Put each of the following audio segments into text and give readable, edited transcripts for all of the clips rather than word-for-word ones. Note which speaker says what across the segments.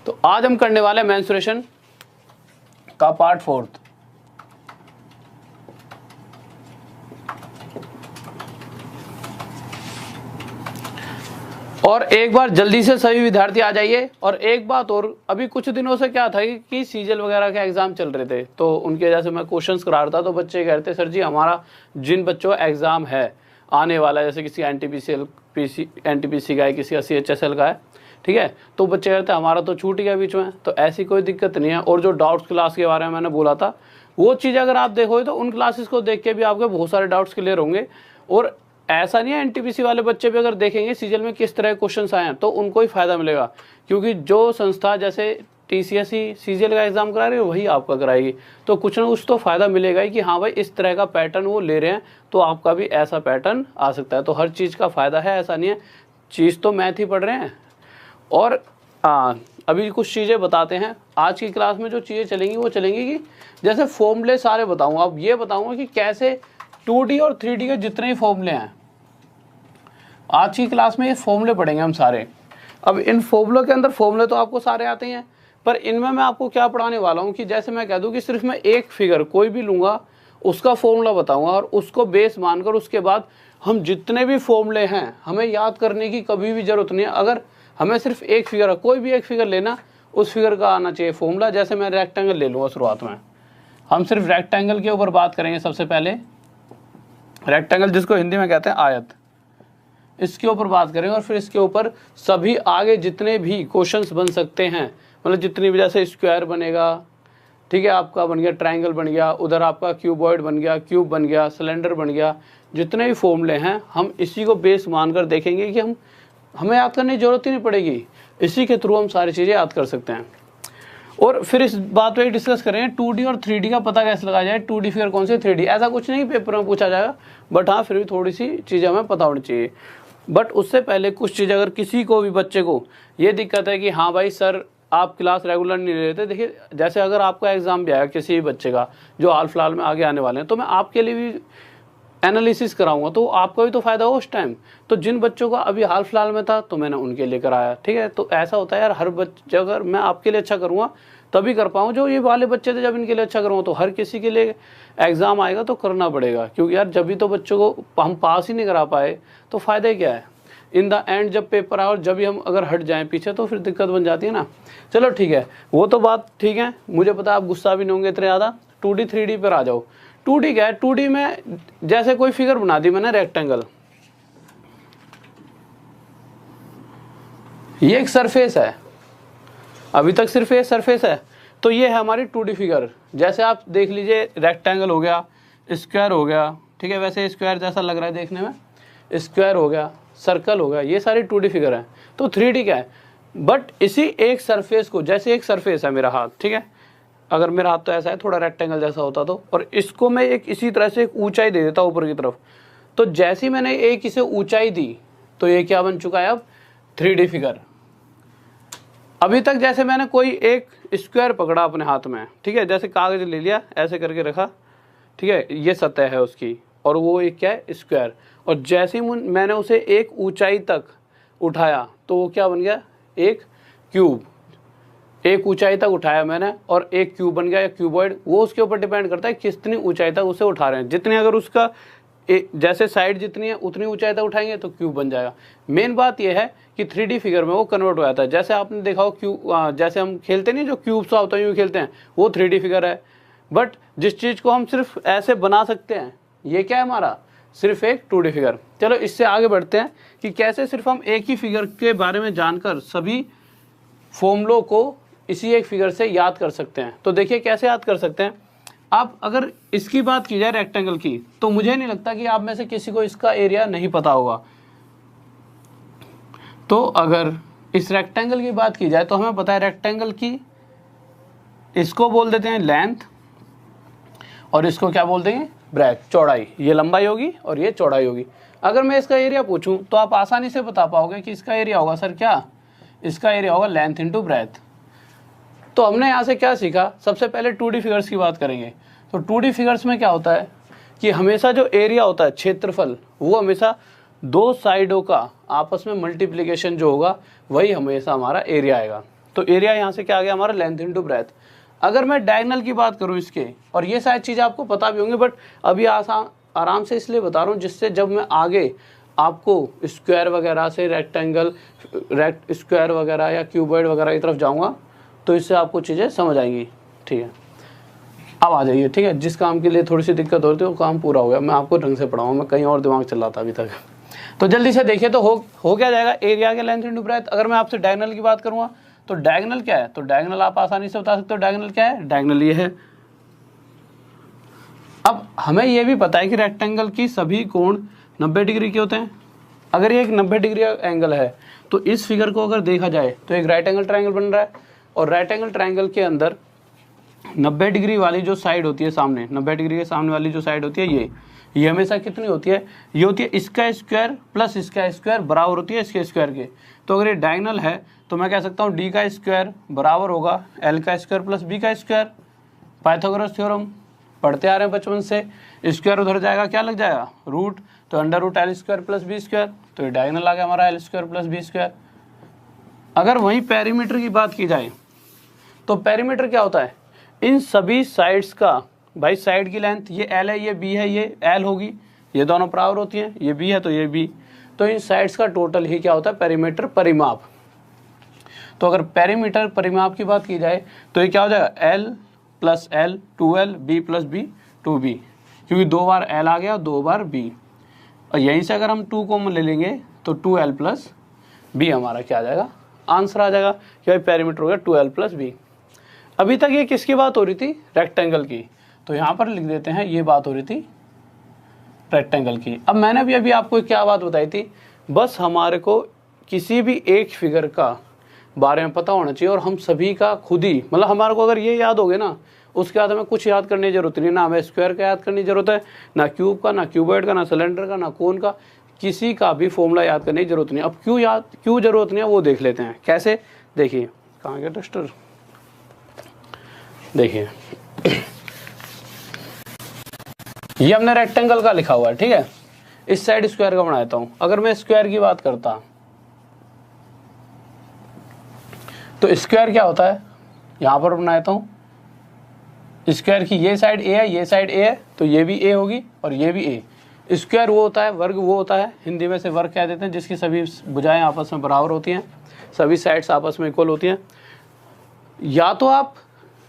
Speaker 1: तो आज हम करने वाले हैं मेंस्ट्रुएशन का पार्ट 4। और एक बार जल्दी से सभी विद्यार्थी आ जाइए। और एक बात और, अभी कुछ दिनों से क्या था कि सीजीएल वगैरह के एग्जाम चल रहे थे, तो उनकी वजह से मैं क्वेश्चंस करा रहा था, तो बच्चे कह रहे थे सर जी हमारा जिन बच्चों का एग्जाम है आने वाला है, जैसे किसी एनटीपीसी का है, किसी का सीएचएसएल का है, ठीक है, तो बच्चे कहते हैं हमारा तो छूट गया बीच में, तो ऐसी कोई दिक्कत नहीं है। और जो डाउट्स क्लास के बारे में मैंने बोला था, वो चीज़ अगर आप देखोगे तो उन क्लासेस को देख के भी आपके बहुत सारे डाउट्स क्लियर होंगे। और ऐसा नहीं है, एनटीपीसी वाले बच्चे भी अगर देखेंगे सीजीएल में किस तरह के क्वेश्चंस आए हैं तो उनको ही फायदा मिलेगा, क्योंकि जो संस्था जैसे टीसीएसई सीजीएल का एग्जाम करा रही है वही आपका कराएगी, तो कुछ ना कुछ तो फायदा मिलेगा ही कि हाँ भाई इस तरह का पैटर्न वो ले रहे हैं तो आपका भी ऐसा पैटर्न आ सकता है। तो हर चीज़ का फायदा है, ऐसा नहीं है, चीज़ तो मैथ ही पढ़ रहे हैं। और अभी कुछ चीज़ें बताते हैं। आज की क्लास में जो चीज़ें चलेंगी वो चलेंगी कि जैसे फॉर्मूले सारे बताऊँगा, अब ये बताऊँगा कि कैसे 2D और 3D के जितने ही फॉर्मूले हैं आज की क्लास में ये फॉर्मूले पढ़ेंगे हम सारे। अब इन फॉर्मूलों के अंदर फॉर्मूले तो आपको सारे आते हैं, पर इनमें मैं आपको क्या पढ़ाने वाला हूँ कि जैसे मैं कह दूँ कि सिर्फ मैं एक फिगर कोई भी लूँगा उसका फॉर्मूला बताऊँगा और उसको बेस मानकर उसके बाद हम जितने भी फॉर्मूले हैं हमें याद करने की कभी भी ज़रूरत नहीं है। अगर हमें सिर्फ एक फिगर, कोई भी एक फिगर लेना, उस फिगर का आना चाहिए फॉर्मूला। जैसे मैं रेक्टेंगल ले लूँगा, शुरुआत में हम सिर्फ रेक्टेंगल के ऊपर बात करेंगे। सबसे पहले रेक्टेंगल, जिसको हिंदी में कहते हैं आयत, इसके ऊपर बात करेंगे और फिर इसके ऊपर सभी आगे जितने भी क्वेश्चंस बन सकते हैं, मतलब जितनी भी, जैसे स्क्वायर बनेगा, ठीक है, आपका बन गया ट्रायंगल बन गया, उधर आपका क्यूबॉइड बन गया, क्यूब बन गया, सिलेंडर बन गया, जितने भी फॉर्मूले हैं हम इसी को बेस मानकर देखेंगे कि हमें याद करने की जरूरत ही नहीं पड़ेगी, इसी के थ्रू हम सारी चीज़ें याद कर सकते हैं। और फिर इस बात पे डिस्कस करेंगे 2D और 3D का पता कैसे लगाया जाए, 2D फिगर कौन सी, 3D, ऐसा कुछ नहीं पेपर में पूछा जाएगा, बट हाँ फिर भी थोड़ी सी चीज़ें हमें पता होनी चाहिए। बट उससे पहले कुछ चीज़, अगर किसी को भी बच्चे को ये दिक्कत है कि हाँ भाई सर आप क्लास रेगुलर नहीं ले लेते, देखिए जैसे अगर आपका एग्ज़ाम भी आया किसी भी बच्चे का जो हाल फिलहाल में आगे आने वाले हैं, तो मैं आपके लिए भी एनालिसिस कराऊंगा, तो आपका भी तो फ़ायदा हो उस टाइम। तो जिन बच्चों का अभी हाल फिलहाल में था तो मैंने उनके लिए कराया, ठीक है। तो ऐसा होता है यार, हर बच्चे अगर मैं आपके लिए अच्छा करूँगा तभी कर पाऊँ। जो ये वाले बच्चे थे जब इनके लिए अच्छा करूँगा तो हर किसी के लिए एग्ज़ाम आएगा तो करना पड़ेगा, क्योंकि यार जब भी तो बच्चों को हम पास ही नहीं करा पाए तो फ़ायदा क्या है। इन द एंड जब पेपर आए और जब भी हम अगर हट जाएं पीछे तो फिर दिक्कत बन जाती है ना। चलो ठीक है, वो तो बात ठीक है, मुझे पता है आप गुस्सा भी नहीं होंगे इतने ज़्यादा। 2D 3D पर आ जाओ। 2D क्या है, 2D में जैसे कोई फिगर बना दी मैंने, रेक्टेंगल, ये एक सरफेस है, अभी तक सिर्फ ये सरफेस है, तो ये है हमारी 2D फिगर। जैसे आप देख लीजिए, रेक्टेंगल हो गया, स्क्वायर हो गया, ठीक है, वैसे स्क्वायर जैसा लग रहा है देखने में, स्क्वायर हो गया, सर्कल हो गया, ये सारी 2D फिगर है। तो 3D क्या है, बट इसी एक सरफेस को, जैसे एक सरफेस है मेरा हाथ, ठीक है, अगर मेरा हाथ तो ऐसा है, थोड़ा रेक्टेंगल जैसा होता तो, और इसको मैं एक इसी तरह से एक ऊंचाई दे देता ऊपर की तरफ, तो जैसे ही मैंने एक इसे ऊंचाई दी तो ये क्या बन चुका है अब, 3D फिगर। अभी तक जैसे मैंने कोई एक स्क्वायर पकड़ा अपने हाथ में, ठीक है, जैसे कागज ले लिया ऐसे करके रखा, ठीक है, ये सतह है उसकी, और वो एक क्या है, स्क्वायर, और जैसे ही मैंने उसे एक ऊंचाई तक उठाया तो वो क्या बन गया, एक क्यूब। एक ऊंचाई तक उठाया मैंने और एक क्यूब बन गया या क्यूबॉइड। वो उसके ऊपर डिपेंड करता है कितनी ऊंचाई तक उसे उठा रहे हैं, जितनी अगर उसका जैसे साइड जितनी है उतनी ऊंचाई तक उठाएंगे तो क्यूब बन जाएगा। मेन बात यह है कि 3D फिगर में वो कन्वर्ट हो जाता है। जैसे आपने देखा हो क्यूब, जैसे हम खेलते नहीं, जो क्यूब सा होता है यूँ खेलते हैं, वो 3D फिगर है। बट जिस चीज़ को हम सिर्फ ऐसे बना सकते हैं, ये क्या है हमारा, सिर्फ एक 2D फिगर। चलो इससे आगे बढ़ते हैं कि कैसे सिर्फ हम एक ही फिगर के बारे में जानकर सभी फॉर्मूलों को इसी एक फिगर से याद कर सकते हैं। तो देखिए कैसे याद कर सकते हैं। आप अगर इसकी बात की जाए रेक्टेंगल की, तो मुझे नहीं लगता कि आप में से किसी को इसका एरिया नहीं पता होगा। तो अगर इस रेक्टेंगल की बात की जाए तो हमें पता है रेक्टेंगल की, इसको बोल देते हैं लेंथ और इसको क्या बोल देंगे, ब्रेथ, चौड़ाई। ये लंबाई होगी और ये चौड़ाई होगी। अगर मैं इसका एरिया पूछूं तो आप आसानी से बता पाओगे कि इसका एरिया होगा, सर क्या, इसका एरिया होगा लेंथ इंटू ब्रेथ। तो हमने यहाँ से क्या सीखा, सबसे पहले 2D फिगर्स की बात करेंगे। तो 2D फिगर्स में क्या होता है कि हमेशा जो एरिया होता है, क्षेत्रफल, वो हमेशा दो साइडों का आपस में मल्टीप्लिकेशन जो होगा वही हमेशा हमारा एरिया आएगा। तो एरिया यहाँ से क्या आ गया हमारा, लेंथ इंटू ब्रेथ। अगर मैं डायगनल की बात करूँ इसके, और ये शायद चीज़ आपको पता भी होंगी, बट अभी आराम से इसलिए बता रहा हूँ जिससे जब मैं आगे आपको स्क्वायर वगैरह से रेक्टेंगल, स्क्वायर वगैरह या क्यूबॉइड वगैरह की तरफ जाऊँगा तो इससे आपको चीज़ें समझ आएंगी। ठीक है, अब आ जाइए। ठीक है, जिस काम के लिए थोड़ी सी दिक्कत हो रही थी वो काम पूरा हो गया, मैं आपको ढंग से पढ़ाऊँ, मैं कहीं और दिमाग चल रहा था अभी तक। तो जल्दी से देखिए, तो हो क्या जाएगा, एरिया के लेंथ इंटू ब्रेथ। अगर मैं आपसे डायगोनल की बात करूँगा तो डायगोनल क्या है, तो डायगोनल आप आसानी से बता सकते हो, डायगोनल क्या है, डायगोनल ये है। अब हमें ये भी पता है कि रेक्टेंगल की सभी कोण 90 डिग्री के होते हैं। अगर ये एक 90 डिग्री एंगल है तो इस फिगर को अगर देखा जाए तो एक राइट एंगल ट्रायंगल बन रहा है, और राइट एंगल ट्रायंगल के अंदर 90 डिग्री वाली जो साइड होती है सामने, 90 डिग्री के सामने वाली जो साइड होती है ये हमेशा कितनी होती है, ये होती है इसका स्क्वायर प्लस इसका स्क्वायर बराबर होती है इसके स्क्वायर के। तो अगर ये डायगोनल है तो मैं कह सकता हूँ डी का स्क्वायर बराबर होगा एल का स्क्वायर प्लस बी का स्क्वायर। पाइथागोरस थ्योरम पढ़ते आ रहे हैं बचपन से, स्क्वायर उधर जाएगा क्या लग जाएगा, रूट, तो under root L square plus B square, तो ये डायगोनल आ गया हमारा L square plus B square. अगर वहीं पेरीमीटर की बात की जाए तो पेरीमीटर क्या होता है, इन सभी साइड्स का, भाई साइड की लेंथ ये एल है, ये बी है, ये एल होगी, ये दोनों बराबर होती हैं, ये बी है तो ये बी, तो इन साइड्स का टोटल ही क्या होता है, पेरीमीटर परिमाप। तो अगर पेरीमीटर परिमाप की बात की जाए तो ये क्या हो जाएगा, L plus L 2l, B plus B 2b, क्योंकि 2 बार एल आ गया 2 बार बी, और यहीं से अगर हम 2 कॉमन ले लेंगे तो 2l प्लस बी हमारा क्या आ जाएगा, आंसर आ जाएगा कि भाई पेरीमीटर हो गया 2l प्लस बी। अभी तक ये किसकी बात हो रही थी, रेक्टेंगल की, तो यहाँ पर लिख देते हैं ये बात हो रही थी रेक्टेंगल की। अब मैंने भी अभी आपको क्या बात बताई थी, बस हमारे को किसी भी एक फिगर का बारे में पता होना चाहिए, और हम सभी का खुद ही, मतलब हमारे को अगर ये याद हो गया ना, उसके बाद हमें कुछ याद करने की जरूरत नहीं, ना हमें स्क्वायर का याद करने की जरूरत है, ना क्यूब का, ना क्यूबॉइड का, ना सिलेंडर का, ना कोन का, किसी का भी फॉर्मूला याद करने की जरूरत नहीं। अब क्यों जरूरत नहीं है वो देख लेते हैं कैसे। देखिए कहाँ गया टेस्टर, देखिए ये हमने रेक्टेंगल का लिखा हुआ है, ठीक है, इस साइड स्क्वायर का बना देता हूं। अगर मैं स्क्वायर की बात करता तो स्क्वायर क्या होता है, यहां पर बना देता हूं, स्क्वायर की ये साइड ए है, ये साइड ए है, तो ये भी ए होगी और ये भी ए। स्क्वायर वो होता है, वर्ग वो होता है, हिंदी में से वर्ग कह देते हैं, जिसकी सभी भुजाएं आपस में बराबर होती हैं, सभी साइड्स आपस में इक्वल होती हैं। या तो आप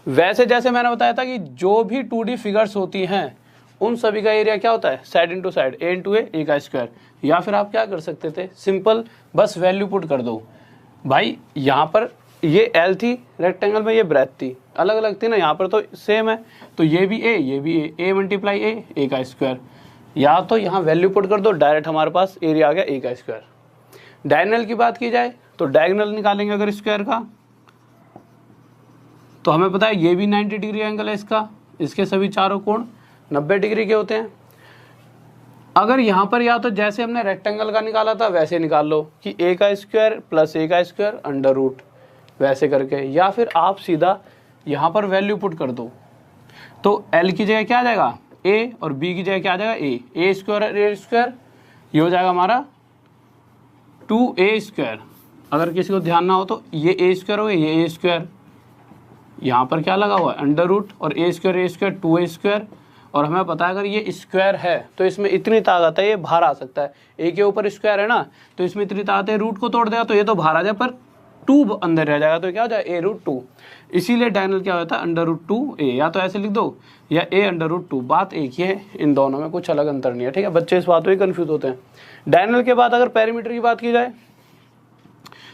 Speaker 1: वैसे जैसे मैंने बताया था कि जो भी 2D फिगर्स होती हैं उन सभी का एरिया क्या होता है, साइड इंटू साइड, ए इंटू ए का स्क्वायर। या फिर आप क्या कर सकते थे, सिंपल बस वैल्यू पुट कर दो। भाई यहाँ पर ये एल थी रेक्टेंगल में, ये ब्रेथ थी, अलग अलग थी ना, यहाँ पर तो सेम है, तो ये भी ए, ये भी ए मल्टीप्लाई ए का स्क्वायर। या तो यहाँ वैल्यू पुट कर दो, डायरेक्ट हमारे पास एरिया आ गया ए का स्क्वायर। डायगोनल की बात की जाए तो डायगोनल निकालेंगे अगर स्क्वायर का, तो हमें पता है ये भी 90 डिग्री एंगल है इसका, इसके सभी चारों कोण 90 डिग्री के होते हैं। अगर यहाँ पर या तो जैसे हमने रेक्टेंगल का निकाला था वैसे निकाल लो कि ए का स्क्वायर प्लस ए का स्क्वायर अंडर रूट, वैसे करके, या फिर आप सीधा यहाँ पर वैल्यू पुट कर दो, तो एल की जगह क्या आ जाएगा ए, और बी की जगह क्या आ जाएगा ए स्क्वायर और ए स्क्वायर, ये हो जाएगा हमारा 2a स्क्वायर। अगर किसी को ध्यान ना हो तो ये ए स्क्वायर हो गया, ये ए स्क्वायर, यहाँ पर क्या लगा हुआ है अंडर रूट, और ए स्क्वायर 2a स्क्वायर। और हमें पता है अगर ये स्क्वायर है तो इसमें इतनी ताकत है, ये बाहर आ सकता है, ए के ऊपर स्क्वायर है ना, तो इसमें इतनी ताकत है, रूट को तोड़ देगा तो ये तो बाहर आ जाए, पर 2 अंदर रह जाएगा, तो क्या हो जाए ए रूट 2। इसीलिए डायगोनल क्या होता है अंडर रूट 2a, या तो ऐसे लिख दो या ए अंडर रूट 2, बात एक ही है, इन दोनों में कुछ अलग अंतर नहीं है, ठीक है। बच्चे इस बात में कंफ्यूज होते हैं। डायगोनल के बाद अगर पेरीमीटर की बात की जाए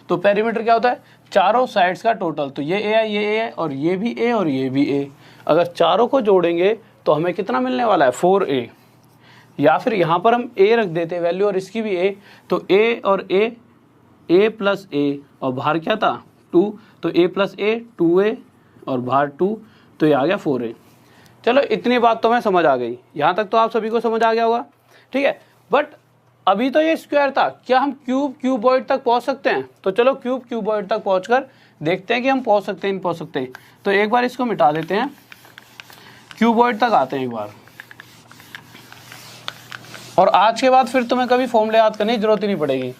Speaker 1: तो पेरीमीटर क्या होता है, चारों साइड्स का टोटल, तो ये ए है और ये भी ए और ये भी ए, अगर चारों को जोड़ेंगे तो हमें कितना मिलने वाला है 4a। या फिर यहाँ पर हम a रख देते वैल्यू और इसकी भी a, तो a और a प्लस a, और बाहर क्या था 2, तो a प्लस a 2a और बाहर 2, तो ये आ गया 4a। चलो इतनी बात तो मैं समझ आ गई, यहाँ तक तो आप सभी को समझ आ गया होगा, ठीक है। बट अभी तो ये स्क्वायर था, क्या हम क्यूबॉइड तक पहुँच सकते हैं? तो चलो क्यूबॉइड तक पहुँचकर देखते हैं कि हम पहुँच सकते हैं नहीं पहुँच सकते। तो एक बार इसको मिटा देते हैं, क्यूबॉइड तक आते हैं एक बार, और आज के बाद फिर तुम्हें कभी फॉर्मूले याद करने की जरूरत ही नहीं पड़ेगी।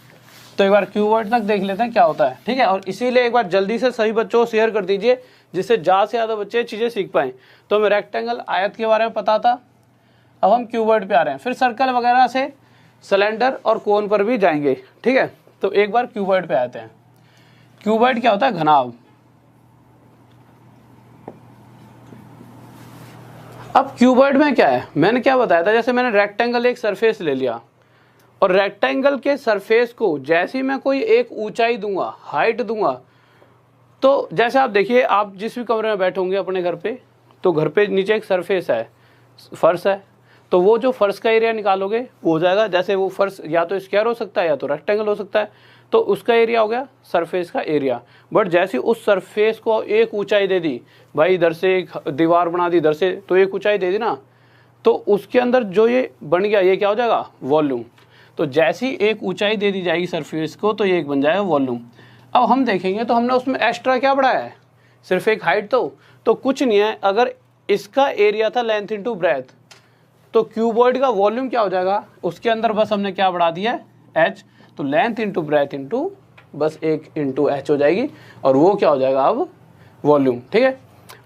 Speaker 1: तो एक बार क्यूबॉइड तक देख लेते हैं क्या होता है, ठीक है। और इसीलिए एक बार जल्दी से सभी बच्चों को शेयर कर दीजिए जिससे ज़्यादा से ज़्यादा बच्चे चीज़ें सीख पाएँ। तो हमें रेक्टेंगल आयत के बारे में पता था, अब हम क्यूबॉइड पे आ रहे हैं, फिर सर्कल वगैरह से सिलेंडर और कोन पर भी जाएंगे, ठीक है। तो एक बार क्यूबॉइड पे आते हैं। क्यूबॉइड क्या होता है? घनाभ। अब क्यूबॉइड में क्या है, मैंने क्या बताया था, जैसे मैंने रेक्टेंगल एक सरफेस ले लिया और रेक्टेंगल के सरफेस को जैसे ही मैं कोई एक ऊंचाई दूंगा, हाइट दूंगा, तो जैसे आप देखिए, आप जिस भी कमरे में बैठे होंगे अपने घर पे, तो घर पे नीचे एक सरफेस है, फर्श है, तो वो जो फर्श का एरिया निकालोगे वो हो जाएगा, जैसे वो फर्श या तो स्क्वायर हो सकता है या तो रेक्टेंगल हो सकता है, तो उसका एरिया हो गया सरफेस का एरिया। बट जैसे उस सरफेस को एक ऊंचाई दे दी, भाई इधर से एक दीवार बना दी, इधर से तो एक ऊंचाई दे दी ना, तो उसके अंदर जो ये बन गया ये क्या हो जाएगा? वॉल्यूम। तो जैसी एक ऊंचाई दे दी जाएगी सरफेस को तो ये एक बन जाएगा वॉल्यूम। अब हम देखेंगे तो हमने उसमें एक्स्ट्रा क्या बढ़ाया है? सिर्फ एक हाइट। तो कुछ नहीं है, अगर इसका एरिया था लेंथ इंटू ब्रेथ, तो क्यूबॉइड का वॉल्यूम क्या हो जाएगा? उसके अंदर बस हमने क्या बढ़ा दिया है? एच। तो लेंथ इंटू ब्रेथ इंटू बस एक इंटू एच हो जाएगी और वो क्या हो जाएगा अब? वॉल्यूम, ठीक है।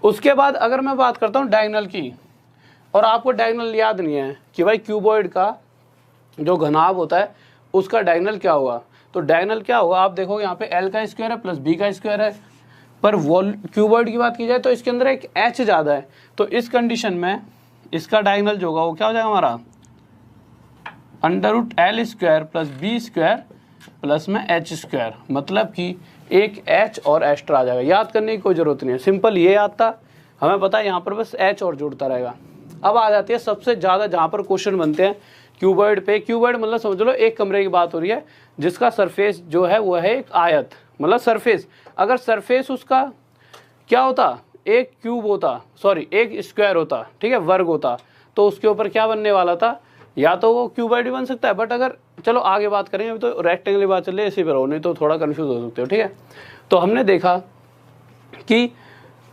Speaker 1: उसके बाद अगर मैं बात करता हूँ डायगोनल की, और आपको डायगोनल याद नहीं है कि भाई क्यूबॉइड का जो घनाभ होता है उसका डायगोनल क्या होगा, तो डायगोनल क्या होगा? आप देखोगे यहाँ पे एल का स्क्वायर है प्लस बी का स्क्वायर है, पर क्यूबॉइड की बात की जाए तो इसके अंदर एक एच ज़्यादा है, तो इस कंडीशन में इसका डायगोनल जो होगा वो क्या हो जाएगा हमारा? Under root L square plus B square plus में एच स्क्वायर, मतलब कि एक एच और एक्स्ट्रा आ जाएगा। याद करने की कोई ज़रूरत नहीं है, सिंपल ये याद था, हमें पता है यहाँ पर बस एच और जुड़ता रहेगा। अब आ जाती है सबसे ज़्यादा जहाँ पर क्वेश्चन बनते हैं क्यूबॉइड पे। क्यूबॉइड मतलब समझ लो एक कमरे की बात हो रही है जिसका सरफेस जो है वो है एक आयत, मतलब सरफेस। अगर सरफेस उसका क्या होता? एक क्यूब होता, सॉरी एक स्क्वायर होता, ठीक है, वर्ग होता, तो उसके ऊपर क्या बनने वाला था? या तो वो क्यूबॉइड भी बन सकता है, बट अगर चलो आगे बात करेंगे, अभी तो रेक्टेंगल की बात चल रही है, इसी पर हो, नहीं तो थोड़ा कंफ्यूज हो सकते हो, ठीक है। तो हमने देखा कि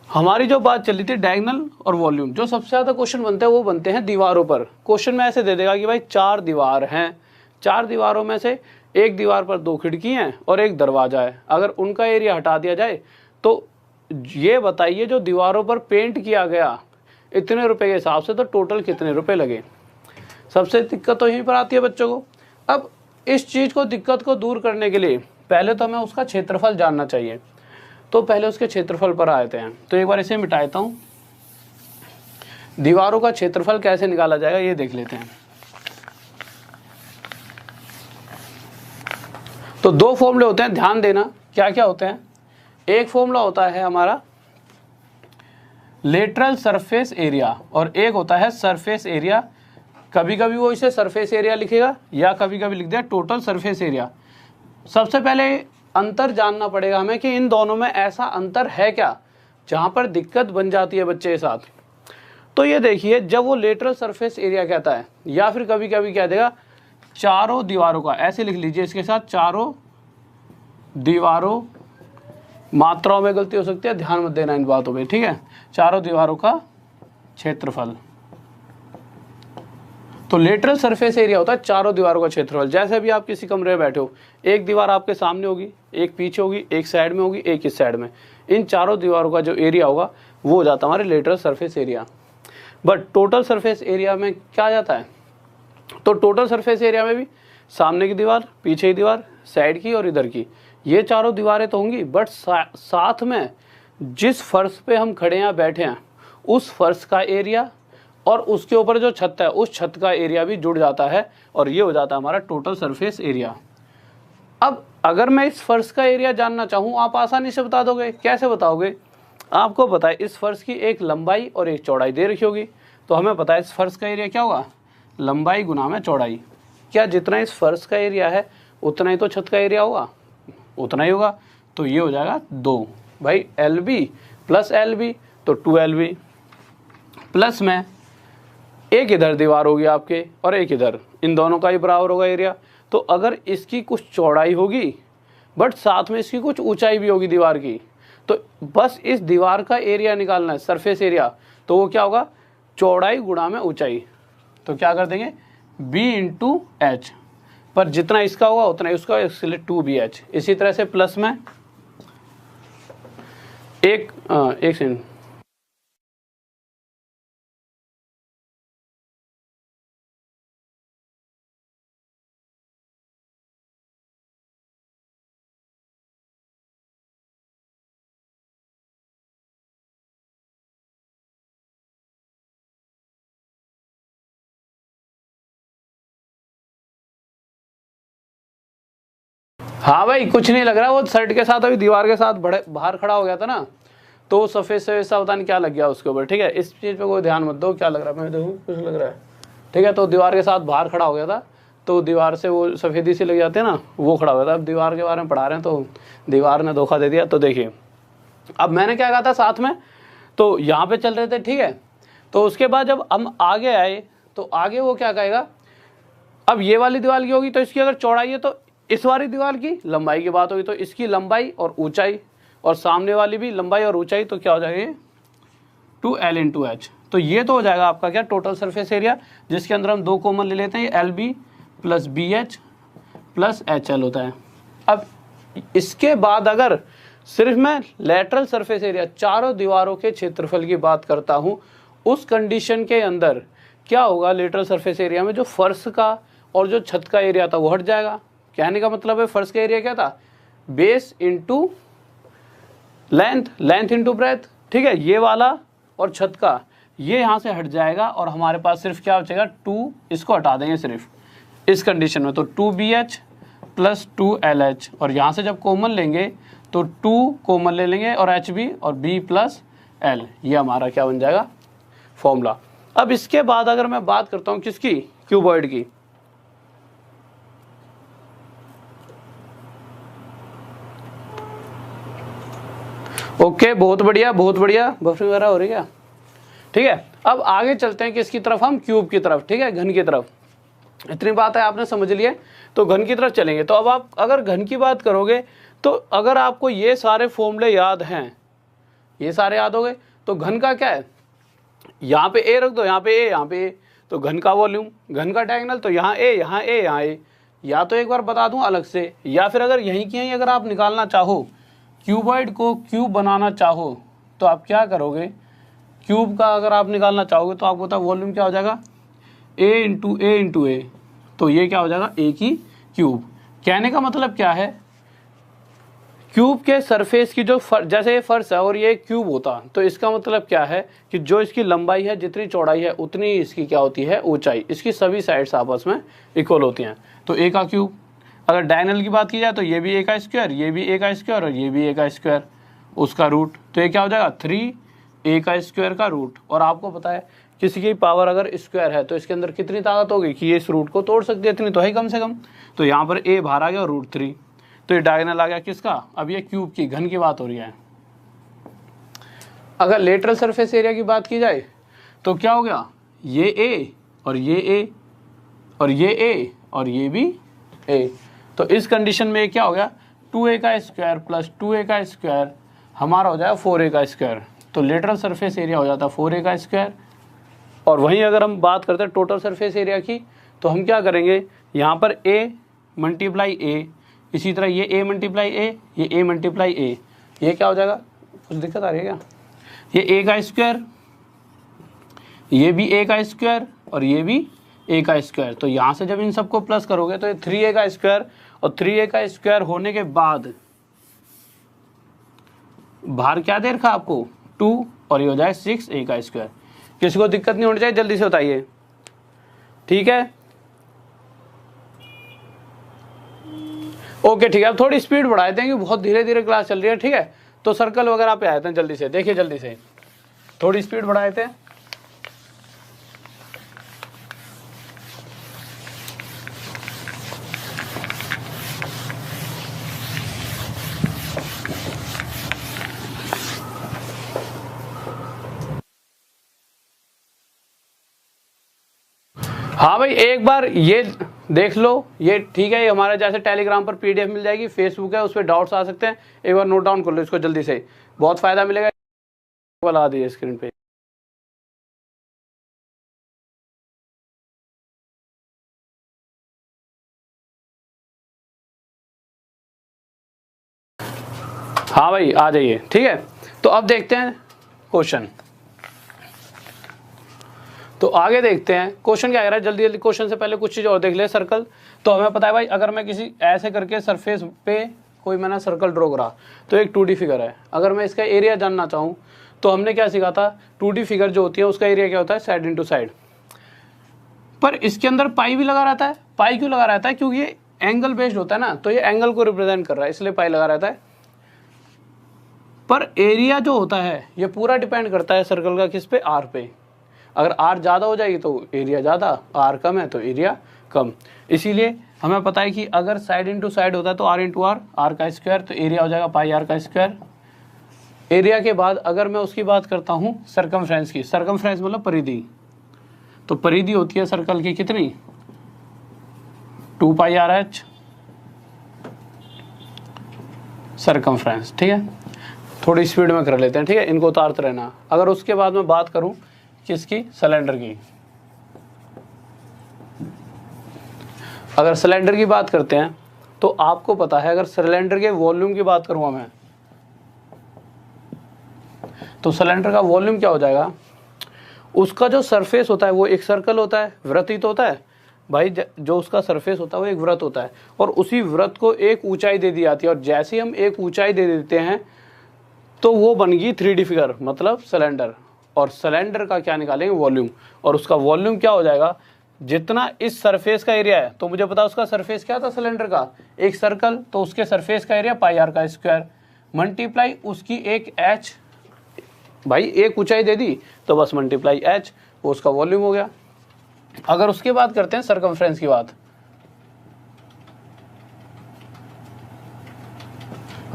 Speaker 1: हमारी जो बात चली थी डायगोनल और वॉल्यूम, जो सबसे ज़्यादा क्वेश्चन बनते हैं वो बनते हैं दीवारों पर। क्वेश्चन में ऐसे दे देगा कि भाई 4 दीवार हैं, 4 दीवारों में से एक दीवार पर 2 खिड़की हैं और एक दरवाज़ा है, अगर उनका एरिया हटा दिया जाए तो ये बताइए जो दीवारों पर पेंट किया गया इतने रुपए के हिसाब से तो टोटल कितने रुपए लगे। सबसे दिक्कत तो यहीं पर आती है बच्चों को। अब इस चीज़ को, दिक्कत को दूर करने के लिए पहले तो हमें उसका क्षेत्रफल जानना चाहिए, तो पहले उसके क्षेत्रफल पर आते हैं। तो एक बार इसे मिटा देता हूँ, दीवारों का क्षेत्रफल कैसे निकाला जाएगा ये देख लेते हैं। तो 2 फॉर्मूले होते हैं, ध्यान देना क्या क्या होते हैं। एक फॉर्मूला होता है हमारा लेटरल सरफेस एरिया और एक होता है सरफेस एरिया। कभी कभी वो इसे सरफेस एरिया लिखेगा या कभी कभी लिख दिया टोटल सरफेस एरिया। सबसे पहले अंतर जानना पड़ेगा हमें कि इन दोनों में ऐसा अंतर है क्या जहाँ पर दिक्कत बन जाती है बच्चे के साथ। तो ये देखिए, जब वो लेटरल सरफेस एरिया कहता है या फिर कभी कभी कह देगा चारों दीवारों का, ऐसे लिख लीजिए इसके साथ, चारों दीवारों, मात्राओं में गलती हो सकती है, ध्यान मत देना इन बातों पे, ठीक है। चारों दीवारों का क्षेत्रफल, तो लेटरल सरफेस एरिया होता है चारों दीवारों का क्षेत्रफल। जैसे भी आप किसी कमरे में बैठे हो, एक दीवार आपके सामने होगी, एक पीछे होगी, एक साइड में होगी, एक इस साइड में, इन चारों दीवारों का जो एरिया होगा वो हो जाता है हमारे lateral surface area. But total surface area में क्या आ जाता है? तो टोटल सरफेस एरिया में भी सामने की दीवार, पीछे की दीवार, साइड की और इधर की, ये चारों दीवारें तो होंगी, बट साथ में जिस फर्श पे हम खड़े हैं बैठे हैं उस फर्श का एरिया और उसके ऊपर जो छत है उस छत का एरिया भी जुड़ जाता है और ये हो जाता है हमारा टोटल सरफेस एरिया। अब अगर मैं इस फर्श का एरिया जानना चाहूँ, आप आसानी से बता दोगे। कैसे बताओगे? आपको पता है इस फर्श की एक लंबाई और एक चौड़ाई दे रखी होगी, तो हमें पता है इस फर्श का एरिया क्या होगा? लंबाई गुना में चौड़ाई। क्या जितना इस फर्श का एरिया है उतना ही तो छत का एरिया होगा? उतना ही होगा, तो ये हो जाएगा 2 भाई LB प्लस LB, तो 2LB प्लस में एक इधर दीवार होगी आपके और एक इधर, इन दोनों का ही बराबर होगा एरिया। तो अगर इसकी कुछ चौड़ाई होगी बट साथ में इसकी कुछ ऊंचाई भी होगी दीवार की, तो बस इस दीवार का एरिया निकालना है, सरफेस एरिया, तो वो क्या होगा? चौड़ाई गुणा में ऊंचाई। तो क्या कर देंगे? B इंटू H, पर जितना इसका होगा उतना इसका, इसलिए 2BH। इसी तरह से प्लस में एक सेकंड, हाँ भाई कुछ नहीं लग रहा, वो शर्ट के साथ अभी दीवार के साथ बड़े बाहर खड़ा हो गया था ना, तो सफ़ेद से वैसा पता नहीं क्या लग गया उसके ऊपर। ठीक है, इस चीज़ पे कोई ध्यान मत दो क्या लग रहा है, मैं देखूँ कुछ लग रहा है। ठीक है, तो दीवार के साथ बाहर खड़ा हो गया था, तो दीवार से वो सफ़ेदी सी लग जाती है ना, वो खड़ा हो गया था। अब दीवार के बारे में पढ़ा रहे हैं तो दीवार ने धोखा दे दिया। तो देखिए अब मैंने क्या कहा था साथ में, तो यहाँ पे चल रहे थे। ठीक है, तो उसके बाद जब हम आगे आए तो आगे वो क्या कहेगा, अब ये वाली दीवार की होगी तो इसकी अगर चौड़ाई है तो इस वाली दीवार की लंबाई की बात होगी, तो इसकी लंबाई और ऊंचाई, और सामने वाली भी लंबाई और ऊंचाई, तो क्या हो जाएगा 2L × H। तो ये तो हो जाएगा आपका क्या, टोटल सरफेस एरिया, जिसके अंदर हम 2 कॉमन ले लेते हैं, LB + BH + HL होता है। अब इसके बाद अगर सिर्फ मैं लेटरल सरफेस एरिया, चारों दीवारों के क्षेत्रफल की बात करता हूँ, उस कंडीशन के अंदर क्या होगा, लेटरल सरफेस एरिया में जो फर्श का और जो छत का एरिया था वो हट जाएगा। कहने का मतलब है फर्श का एरिया क्या था, base into length, length into breadth. ठीक है, ये वाला और छत का ये यहाँ से हट जाएगा और हमारे पास सिर्फ क्या बचेगा 2, इसको हटा देंगे सिर्फ इस कंडीशन में, तो 2BH + 2LH, और यहाँ से जब कॉमन लेंगे तो 2 कॉमन ले लेंगे और HB और B + L, ये हमारा क्या बन जाएगा फॉर्मूला। अब इसके बाद अगर मैं बात करता हूँ किसकी, क्यूबॉइड की, ओके बहुत बढ़िया बहुत बढ़िया, बफरिंग वगैरह हो रही है। ठीक है, अब आगे चलते हैं किसकी तरफ, हम क्यूब की तरफ। ठीक है, घन की तरफ। इतनी बात है आपने समझ लिए, तो घन की तरफ चलेंगे। तो अब आप अगर घन की बात करोगे तो अगर आपको ये सारे फॉर्मूले याद हैं, ये सारे याद हो गए, तो घन का क्या है, यहाँ पे ए रख दो, यहाँ पे ए, यहाँ पे ए, तो घन का वॉल्यूम, घन का डायगोनल, तो यहाँ ए, यहाँ ए, यहाँ ए। या तो एक बार बता दूं अलग से, या फिर अगर यहीं की यहीं अगर आप निकालना चाहो, क्यूबॉइड को क्यूब बनाना चाहो, तो आप क्या करोगे, क्यूब का अगर आप निकालना चाहोगे तो आपको पता वॉल्यूम क्या हो जाएगा, A × A, तो ये क्या हो जाएगा A की क्यूब। कहने का मतलब क्या है, क्यूब के सरफेस की जो जैसे ये फर्श है और ये क्यूब होता, तो इसका मतलब क्या है कि जो इसकी लंबाई है, जितनी चौड़ाई है उतनी इसकी क्या होती है ऊंचाई, इसकी सभी साइड्स आपस में इक्वल होती हैं, तो A का क्यूब। अगर डायगोनल की बात की जाए तो ये भी A का स्क्वायर, ये भी A का स्क्वायर और ये भी A का स्क्वायर, उसका रूट, तो ये क्या हो जाएगा 3A का स्क्वायर का रूट। और आपको पता है किसी की पावर अगर स्क्वायर है तो इसके अंदर कितनी ताकत होगी कि ये इस रूट को तोड़ सकती है, इतनी तो है कम से कम। तो यहाँ पर A बाहर आ गया और √3, तो ये डायगोनल आ गया किसका, अब ये क्यूब की, घन की बात हो रही है। अगर लेटरल सरफेस एरिया की बात की जाए तो क्या हो गया, ये A और ये A और ये A और ये भी A, तो इस कंडीशन में क्या हो गया 2A का स्क्वायर + 2A का स्क्वायर हमारा हो जाएगा 4A का स्क्वायर, तो लेटरल सरफेस एरिया हो जाता है 4A का स्क्वायर। और वहीं अगर हम बात करते हैं टोटल सरफेस एरिया की, तो हम क्या करेंगे, यहाँ पर A × A, इसी तरह ये A × A, ये A × A, ये क्या हो जाएगा, कुछ दिक्कत आ रही है क्या, ये A का स्क्वायर, ये भी A का स्क्वायर और ये भी A का स्क्वायर, तो यहाँ से जब इन सबको प्लस करोगे तो ये 3A का स्क्वायर, और 3A का स्क्वायर होने के बाद बाहर क्या दे रखा आपको 2, और ये हो जाए 6A का स्क्वायर। किसी को दिक्कत नहीं होनी चाहिए, जल्दी से बताइए, ठीक है। ओके ठीक है, अब थोड़ी स्पीड बढ़ा देते हैं क्योंकि बहुत धीरे धीरे क्लास चल रही है। ठीक है, तो सर्कल वगैरह पे आए थे, जल्दी से देखिए, जल्दी से थोड़ी स्पीड बढ़ाए थे। हाँ भाई एक बार ये देख लो, ये ठीक है, ये हमारा जैसे टेलीग्राम पर PDF मिल जाएगी, फेसबुक है उस पर डाउट्स आ सकते हैं, एक बार नोट डाउन कर लो इसको जल्दी से, बहुत फायदा मिलेगा। लगा दीजिए स्क्रीन पे। हाँ भाई आ जाइए, ठीक है। तो अब देखते हैं क्वेश्चन। तो आगे देखते हैं क्वेश्चन क्या कह रहा है। जल्दी जल्दी क्वेश्चन से पहले कुछ चीज़ और देख ले। सर्कल, तो हमें पता है भाई, अगर मैं किसी ऐसे करके सरफेस पे कोई मैंने सर्कल ड्रॉ करा तो एक 2D फिगर है। अगर मैं इसका एरिया जानना चाहूँ तो हमने क्या सीखा था, 2D फिगर जो होती है उसका एरिया क्या होता है, साइड इंटू साइड। पर इसके अंदर पाई भी लगा रहता है। पाई क्यों लगा रहता है, क्योंकि ये एंगल बेस्ड होता है ना, तो ये एंगल को रिप्रेजेंट कर रहा है, इसलिए पाई लगा रहता है। पर एरिया जो होता है ये पूरा डिपेंड करता है सर्कल का किस पे, आर पे। अगर आर ज़्यादा हो जाएगी तो एरिया ज़्यादा, आर कम है तो एरिया कम। इसीलिए हमें पता है कि अगर साइड इंटू साइड होता है तो आर इंटू आर, आर का स्क्वायर, तो एरिया हो जाएगा पाई आर का स्क्वायर। एरिया के बाद अगर मैं उसकी बात करता हूँ सर्कमफ्रेंस की, सर्कमफ्रेंस मतलब परिधि, तो परिधि होती है सर्कल की कितनी, 2 पाई आर एच सर्कमफ्रेंस, ठीक है। थोड़ी स्पीड में कर लेते हैं, ठीक है, इनको उतारते रहना। अगर उसके बाद मैं बात करूं किसकी, सिलेंडर की, अगर सिलेंडर की बात करते हैं तो आपको पता है, अगर सिलेंडर के वॉल्यूम की बात करूंगा मैं, तो सिलेंडर का वॉल्यूम क्या हो जाएगा, उसका जो सरफेस होता है वो एक सर्कल होता है, वृत्त ही तो होता है भाई। जो उसका सरफेस होता है वो एक वृत्त होता है, और उसी वृत्त को एक ऊंचाई दे दी जाती है, और जैसे ही हम एक ऊंचाई दे देते हैं तो वो बन गई 3D फिगर, मतलब सिलेंडर। और सिलेंडर का क्या निकालेंगे, वॉल्यूम, और उसका वॉल्यूम क्या हो जाएगा, जितना इस सरफेस का एरिया है, तो मुझे पता उसका सरफेस क्या था सिलेंडर का, एक सर्कल, तो उसके सरफेस का एरिया पाई आर का स्क्वायर मल्टीप्लाई उसकी एक एच, भाई एक ऊंचाई दे दी तो बस मल्टीप्लाई एच, वो उसका वॉल्यूम हो गया। अगर उसके बाद करते हैं सर्कमफ्रेंस की बात,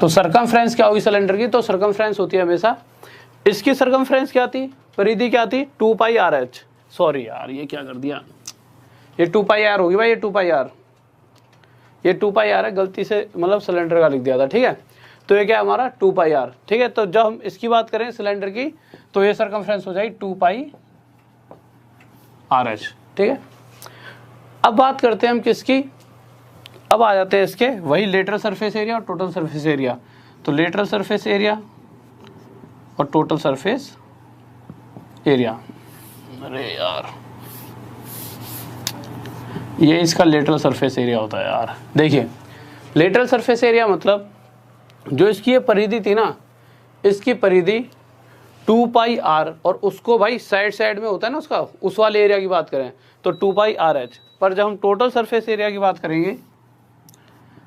Speaker 1: तो सर्कमफ्रेंस क्या होगी सिलेंडर की, तो सर्कमफ्रेंस होती है हमेशा, इसकी सर्कमफ्रेंस क्या थी, परिधि क्या थी, 2 पाई आर एच, सॉरी यार ये क्या कर दिया, ये 2 पाई आर होगी भाई, ये 2 पाई आर, ये 2 पाई आर है, गलती से मतलब सिलेंडर का लिख दिया था, ठीक है। तो ये क्या है हमारा 2 पाई आर, ठीक है। तो जब हम इसकी बात करें सिलेंडर की तो ये सर्कमफ्रेंस हो जाएगी 2 पाई आर एच, ठीक है। अब बात करते हैं हम किसकी, अब आ जाते हैं इसके वही लेटरल सरफेस एरिया और टोटल सरफेस एरिया। तो लेटरल सरफेस एरिया और टोटल सरफेस एरिया, अरे यार ये इसका लेटरल सरफेस एरिया होता है यार। देखिए लेटरल सरफेस एरिया मतलब जो इसकी ये परिधि थी ना, इसकी परिधि 2 पाई आर, और उसको भाई साइड साइड में होता है ना उसका, उस वाले एरिया की बात करें तो 2 पाई आर एच। पर जब हम टोटल सरफेस एरिया की बात करेंगे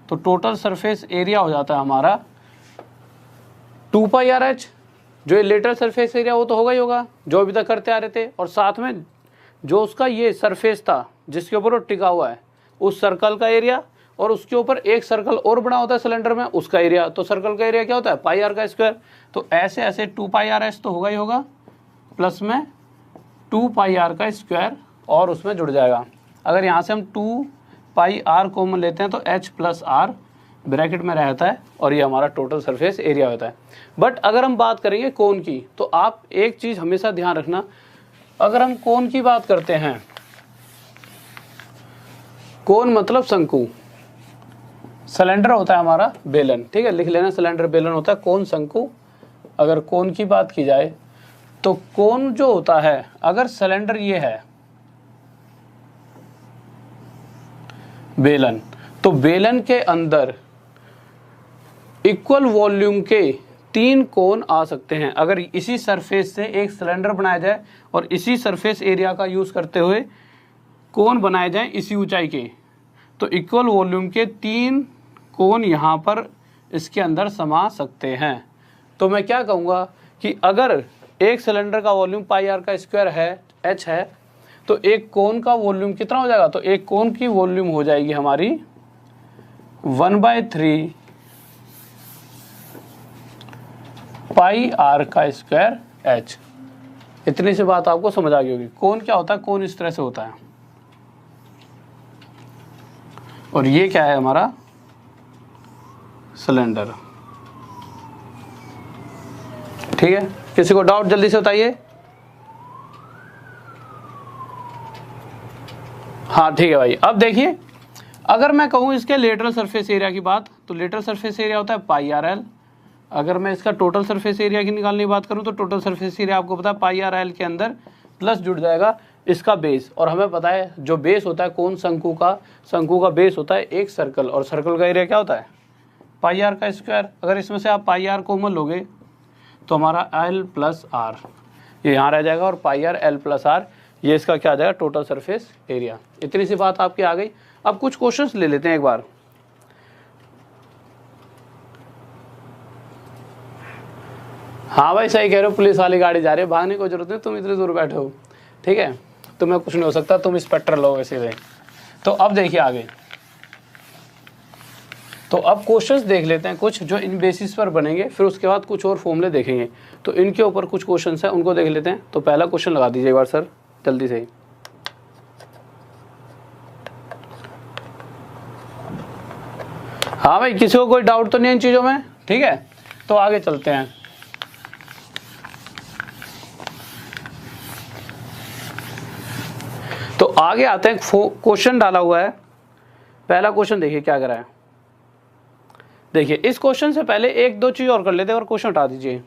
Speaker 1: तो टोटल सरफेस एरिया हो जाता है हमारा 2 पाई आर एच। जो ये लेटरल सरफेस एरिया वो तो होगा ही होगा, जो अभी तक करते आ रहे थे, और साथ में जो उसका ये सरफेस था जिसके ऊपर वो टिका हुआ है, उस सर्कल का एरिया, और उसके ऊपर एक सर्कल और बना होता है सिलेंडर में, उसका एरिया। तो सर्कल का एरिया क्या होता है, पाई आर का स्क्वायर। तो ऐसे ऐसे 2 पाई आर एच तो होगा ही होगा, प्लस में 2 पाई आर का स्क्वायर और उसमें जुड़ जाएगा। अगर यहाँ से हम 2 पाई आर कॉमन लेते हैं तो एच प्लस आर ब्रैकेट में रहता है, और ये हमारा टोटल सरफेस एरिया होता है। बट अगर हम बात करेंगे कोण की, तो आप एक चीज़ हमेशा ध्यान रखना, अगर हम कोण की बात करते हैं, कोण मतलब शंकु, सिलेंडर होता है हमारा बेलन, ठीक है, लिख लेना, सिलेंडर बेलन होता है, कोण शंकु। अगर कोण की बात की जाए तो कोण जो होता है, अगर सिलेंडर ये है बेलन, तो बेलन के अंदर इक्वल वॉल्यूम के 3 कोण आ सकते हैं। अगर इसी सरफेस से एक सिलेंडर बनाया जाए और इसी सरफेस एरिया का यूज करते हुए कोण बनाए जाए इसी ऊंचाई के, तो इक्वल वॉल्यूम के 3 कोण यहाँ पर इसके अंदर समा सकते हैं। तो मैं क्या कहूँगा कि अगर एक सिलेंडर का वॉल्यूम पाई आर का स्क्वायर है, एच है, तो एक कोण का वॉल्यूम कितना हो जाएगा, तो एक कोण की वॉल्यूम हो जाएगी हमारी 1/3 पाई आर का स्क्वायर एच। इतनी सी बात आपको समझ आ गई होगी। कोण क्या होता है, कोण इस तरह से होता है, और ये क्या है हमारा सिलेंडर, ठीक है। किसी को डाउट जल्दी से बताइए। हाँ ठीक है भाई। अब देखिए अगर मैं कहूँ इसके लेटरल सरफेस एरिया की बात, तो लेटरल सरफेस एरिया होता है पाई आर एल अगर मैं इसका टोटल सरफेस एरिया की निकालने की बात करूं तो टोटल सरफेस एरिया आपको पता है पाई आर एल के अंदर प्लस जुड़ जाएगा इसका बेस, और हमें पता है जो बेस होता है कौन, शंकु का बेस होता है एक सर्कल, और सर्कल का एरिया क्या होता है पाई आर का स्क्वायर। अगर इसमें से आप पाई आर कॉमन लोगे तो हमारा एल प्लस आर ये यहाँ रह जाएगा, और पाई आर एल प्लस आर ये इसका क्या आ जाएगा टोटल सरफेस एरिया। इतनी सी बात आपकी आ गई। अब कुछ क्वेश्चंस ले लेते हैं एक बार। हाँ भाई सही कह रहे हो, पुलिस वाली गाड़ी जा रही है, भागने की जरूरत नहीं, तुम इतनी दूर बैठे हो, ठीक है, तुम्हें कुछ नहीं हो सकता, तुम इंस्पेक्टर लोगे सीधे। तो अब देखिए आगे, तो अब क्वेश्चंस देख लेते हैं कुछ जो इन बेसिस पर बनेंगे, फिर उसके बाद कुछ और फॉर्मूले देखेंगे। तो इनके ऊपर कुछ क्वेश्चंस हैं उनको देख लेते हैं। तो पहला क्वेश्चन लगा दीजिए एक बार सर जल्दी से। हाँ भाई किसी को कोई डाउट तो नहीं है इन चीजों में, ठीक है, तो आगे चलते हैं। तो आगे आते हैं, क्वेश्चन डाला हुआ है। पहला क्वेश्चन देखिए क्या करा है। देखिए इस क्वेश्चन से पहले एक दो चीज और कर लेते हैं और क्वेश्चन हटा दीजिए।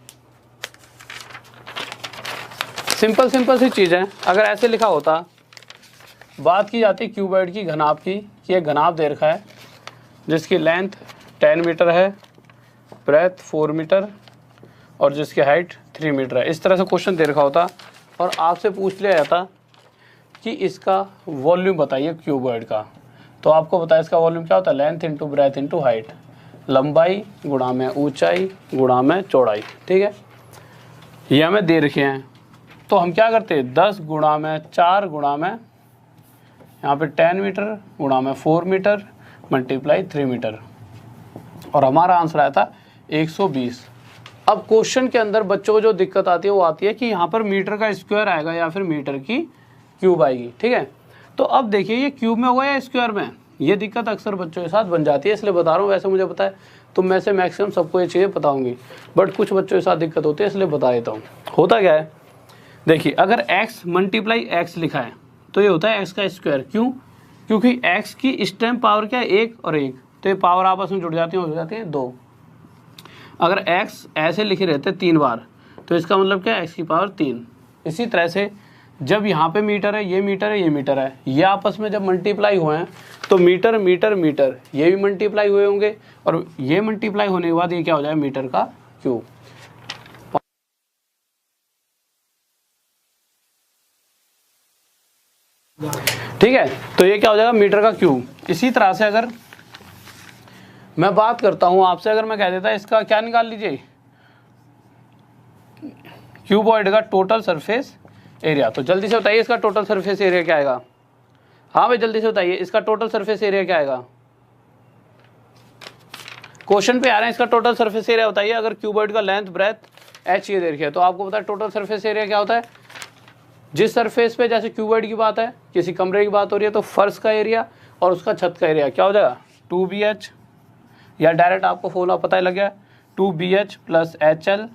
Speaker 1: सिंपल सी चीज है। अगर ऐसे लिखा होता, बात की जाती क्यूबॉइड की घनाभ की, कि एक घनाभ दे रखा है जिसकी लेंथ 10 मीटर है, ब्रेथ 4 मीटर और जिसकी हाइट 3 मीटर है। इस तरह से क्वेश्चन दे रखा होता और आपसे पूछ लिया जाता कि इसका वॉल्यूम बताइए क्यूबॉइड का। तो आपको बताया इसका वॉल्यूम क्या होता है, length into breadth into height, लंबाई गुणा में ऊंचाई गुणा में चौड़ाई, ठीक है, ये हमें दे रखे हैं। तो हम क्या करते हैं 10 गुणा में 4 गुणा में यहाँ पे 10 मीटर गुणा में 4 मीटर मल्टीप्लाई 3 मीटर, और हमारा आंसर आया था 120। अब क्वेश्चन के अंदर बच्चों को जो दिक्कत आती है वो आती है कि यहाँ पर मीटर का स्क्वायर आएगा या फिर मीटर की क्यूब आएगी, ठीक है। तो अब देखिए ये क्यूब में होगा या स्क्वायर में, ये दिक्कत अक्सर बच्चों के साथ बन जाती है, इसलिए बता रहा हूँ। वैसे मुझे पता है तुम में से मैक्सिमम सबको ये चीज़ें पता होंगी, बट कुछ बच्चों के साथ दिक्कत होती है, इसलिए बता देता हूँ। होता क्या है, देखिए अगर x मल्टीप्लाई एक्स लिखा है तो ये होता है x का स्क्वायर। क्यों, क्योंकि x की इस टाइम पावर क्या है 1 और 1, तो ये पावर आपस में जुड़ जाती है, हो जाती है 2। अगर x ऐसे लिखे रहते 3 बार तो इसका मतलब क्या है x की पावर 3। इसी तरह से जब यहाँ पे मीटर है, ये मीटर है, ये मीटर है, ये आपस में जब मल्टीप्लाई हुए हैं तो मीटर मीटर मीटर ये भी मल्टीप्लाई हुए होंगे, और ये मल्टीप्लाई होने के बाद ये क्या हो जाएगा मीटर का क्यूब। ठीक है, तो ये क्या हो जाएगा मीटर का क्यूब। इसी तरह से अगर मैं बात करता हूं आपसे, अगर मैं कह देता इसका क्या निकाल लीजिए क्यूबॉइड का टोटल सरफेस एरिया, तो जल्दी से बताइए इसका टोटल सरफेस एरिया क्या आएगा। हाँ भाई जल्दी से बताइए इसका टोटल सरफेस एरिया क्या आएगा। क्वेश्चन पे आ रहे हैं, इसका टोटल सरफेस एरिया बताइए। अगर क्यूबॉइड का लेंथ ब्रेथ एच ये देखिए, तो आपको पता है टोटल सरफेस एरिया क्या होता है। जिस सरफेस पे, जैसे क्यूबॉइड की बात है, किसी कमरे की बात हो रही है, तो फर्श का एरिया और उसका छत का एरिया क्या हो जाएगा 2BH, या डायरेक्ट आपको फॉर्मूला पता ही लग गया 2BH plus HL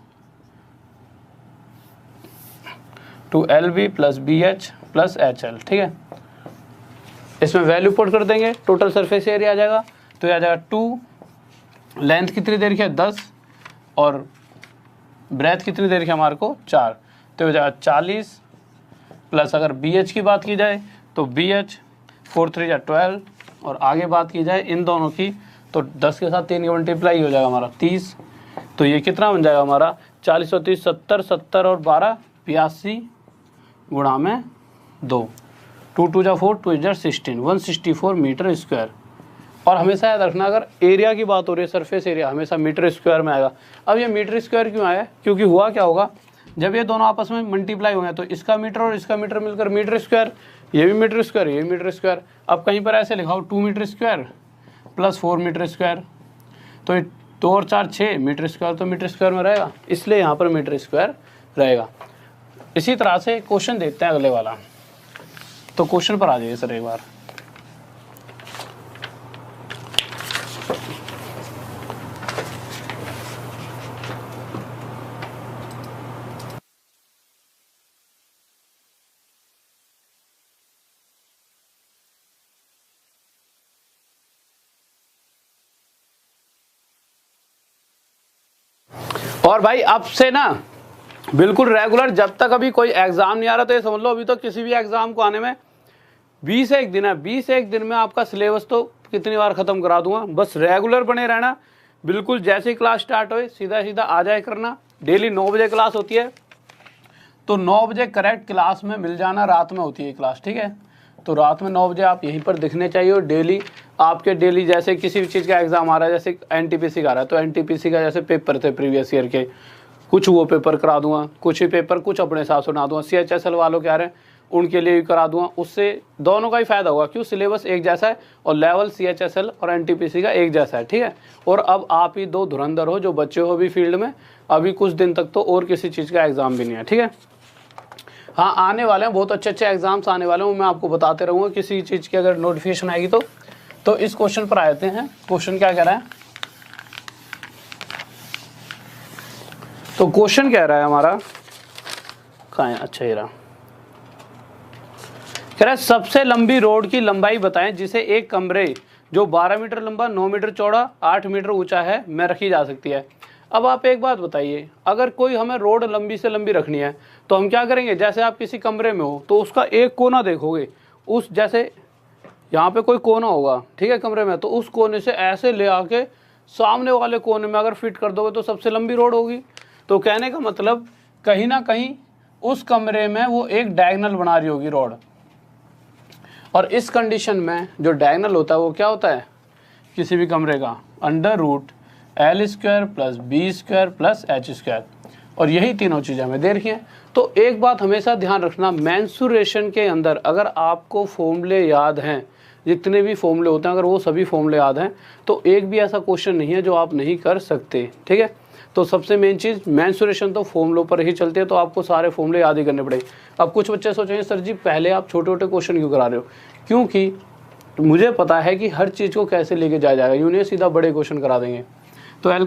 Speaker 1: two LB plus BH plus HL, ठीक है। इसमें वैल्यू पुट कर देंगे, टोटल सरफेस एरिया आ जाएगा। तो ये आ जाएगा 2, लेंथ कितनी देर की है 10, और ब्रेथ कितनी देर की हमारे को 4, तो हो जाएगा 40 प्लस अगर BH की बात की जाए तो BH 4 3 या 12, और आगे बात की जाए इन दोनों की तो 10 के साथ 3 का मल्टीप्लाई हो जाएगा हमारा 30। तो ये कितना बन जाएगा हमारा 40 और 30 70, 70 और 12 82 गुणा में 2, 2 2 जा 4 2 जा 16, 164 मीटर स्क्वायर। और हमेशा याद रखना अगर एरिया की बात हो रही है, सरफेस एरिया हमेशा मीटर स्क्वायर में आएगा। अब ये मीटर स्क्वायर क्यों आया, क्योंकि हुआ क्या होगा जब ये दोनों आपस में मल्टीप्लाई होंगे तो इसका मीटर और इसका मीटर मिलकर मीटर स्क्वायर, ये भी मीटर स्क्वायर, ये भी मीटर स्क्वायर। अब कहीं पर ऐसे लिखा हो 2 metre square plus 4 metre square, तो 2 और 4 6 मीटर स्क्वायर, तो मीटर स्क्वायर में रहेगा, इसलिए यहाँ पर मीटर स्क्वायर रहेगा। इसी तरह से क्वेश्चन देखते हैं अगले वाला। तो क्वेश्चन पर आ जाइए सर एक बार। और भाई अब से ना बिल्कुल रेगुलर, जब तक अभी कोई एग्जाम नहीं आ रहा, तो ये समझ लो अभी तो किसी भी एग्जाम को आने में 20 दिन है। 20 दिन में आपका सिलेबस तो कितनी बार खत्म करा दूंगा। बस रेगुलर बने रहना, बिल्कुल जैसे ही क्लास स्टार्ट हो सीधा सीधा आ जाए करना। डेली 9 बजे क्लास होती है, तो 9 बजे करेक्ट क्लास में मिल जाना। रात में होती है क्लास, ठीक है, तो रात में 9 बजे आप यहीं पर दिखने चाहिए। और डेली आपके डेली जैसे किसी भी चीज़ का एग्जाम आ रहा है, जैसे एनटीपीसी का आ रहा है, तो एनटीपीसी का जैसे पेपर थे प्रीवियस ईयर के, कुछ वो पेपर करा दूंगा, कुछ ही पेपर कुछ अपने हिसाब से बना दूंगा। CHSL वालों के आ रहे हैं उनके लिए भी करा दूंगा। उससे दोनों का ही फायदा होगा, क्यों सिलेबस एक जैसा है और लेवल CHSL और एनटीपीसी का एक जैसा है, ठीक है। और अब आप ही दो धुरंधर हो जो बच्चे हो अभी फील्ड में, अभी कुछ दिन तक तो और किसी चीज़ का एग्जाम भी नहीं है, ठीक है। हाँ आने वाले हैं, बहुत अच्छे अच्छे एग्जाम्स आने वाले हैं, मैं आपको बताते रहूँगा किसी चीज़ की अगर नोटिफिकेशन आएगी तो इस क्वेश्चन पर आते हैं। क्वेश्चन क्या कह रहा है, तो क्वेश्चन कह रहा है हमारा, कहाँ है, अच्छा ये रहा, कह रहा है सबसे लंबी रोड की लंबाई बताएं जिसे एक कमरे जो 12 मीटर लंबा, 9 मीटर चौड़ा, 8 मीटर ऊंचा है में रखी जा सकती है। अब आप एक बात बताइए, अगर कोई हमें रोड लंबी से लंबी रखनी है तो हम क्या करेंगे, जैसे आप किसी कमरे में हो तो उसका एक कोना देखोगे, उस जैसे यहाँ पे कोई कोना होगा, ठीक है, कमरे में, तो उस कोने से ऐसे ले आके सामने वाले कोने में अगर फिट कर दोगे तो सबसे लंबी रोड होगी। तो कहने का मतलब कहीं ना कहीं उस कमरे में वो एक डायगोनल बना रही होगी रोड। और इस कंडीशन में जो डायगोनल होता है वो क्या होता है किसी भी कमरे का, √L² + B² + H²। और यही तीनों चीज़ें हमें दे रखी हैं। तो एक बात हमेशा ध्यान रखना, मेंसुरेशन के अंदर अगर आपको फॉर्मूले याद हैं, जितने भी फॉर्मूले होते हैं अगर वो सभी फॉर्मूले याद हैं, तो एक भी ऐसा क्वेश्चन नहीं है जो आप नहीं कर सकते, ठीक है। तो सबसे मेन चीज़ मेंसुरेशन तो फॉर्मूलों पर ही चलती है, तो आपको सारे फॉर्मूले याद ही करने पड़ेंगे। अब कुछ बच्चे सोचेंगे सर जी पहले आप छोटे छोटे क्वेश्चन क्यों करा रहे हो, क्योंकि मुझे पता है कि हर चीज़ को कैसे लेके जाया जाएगा, यूँ नहीं सीधा बड़े क्वेश्चन करा देंगे। तो L² +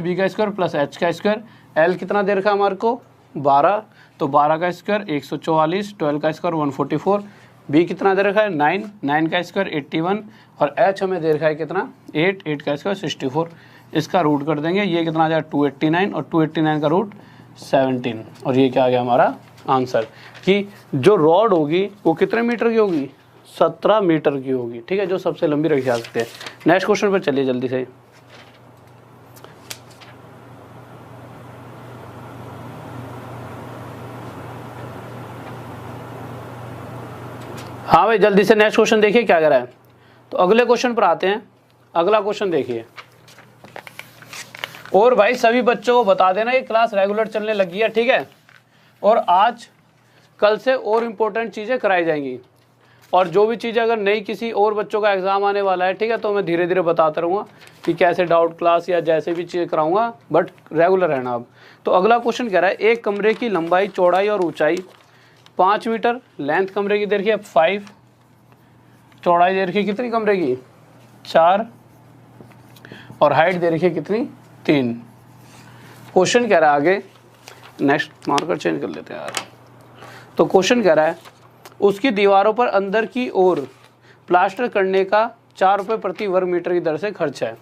Speaker 1: B² + H², L कितना दे रखा है हमारे को 12, तो 12 का स्क्वायर 144, 12 का स्क्वायर 144, B कितना दे रखा है 9, 9 का स्क्वायर 81, और H हमें दे रखा है कितना 8, 8 का स्क्वायर 64। इसका रूट कर देंगे, ये कितना आ जाएगा 289, और 289 का रूट 17। और ये क्या आ गया हमारा आंसर कि जो रॉड होगी वो कितने मीटर की होगी, 17 मीटर की होगी, ठीक है, जो सबसे लंबी रखी जा सकती है। नेक्स्ट क्वेश्चन पर चलिए जल्दी से। हाँ भाई जल्दी से नेक्स्ट क्वेश्चन देखिए क्या कह रहा है। तो अगले क्वेश्चन पर आते हैं। अगला क्वेश्चन देखिए, और भाई सभी बच्चों को बता देना ये क्लास रेगुलर चलने लगी है, ठीक है, और आज कल से और इम्पोर्टेंट चीज़ें कराई जाएंगी। और जो भी चीज़ें अगर नई किसी और बच्चों का एग्जाम आने वाला है, ठीक है, तो मैं धीरे धीरे बताता रहूँगा कि कैसे डाउट क्लास या जैसे भी चीज़ें कराऊंगा, बट रेगुलर रहना। अब तो अगला क्वेश्चन कह रहा है एक कमरे की लंबाई, चौड़ाई और ऊंचाई 5 मीटर, लेंथ कमरे की दे रखी है 5, चौड़ाई दे रखी है कितनी कमरे की 4, और हाइट दे रखी है कितनी 3। क्वेश्चन कह रहा है आगे, नेक्स्ट मार्कर चेंज कर लेते हैं यार। तो क्वेश्चन कह रहा है उसकी दीवारों पर अंदर की ओर प्लास्टर करने का 4 रुपये प्रति वर्ग मीटर की दर से खर्च है।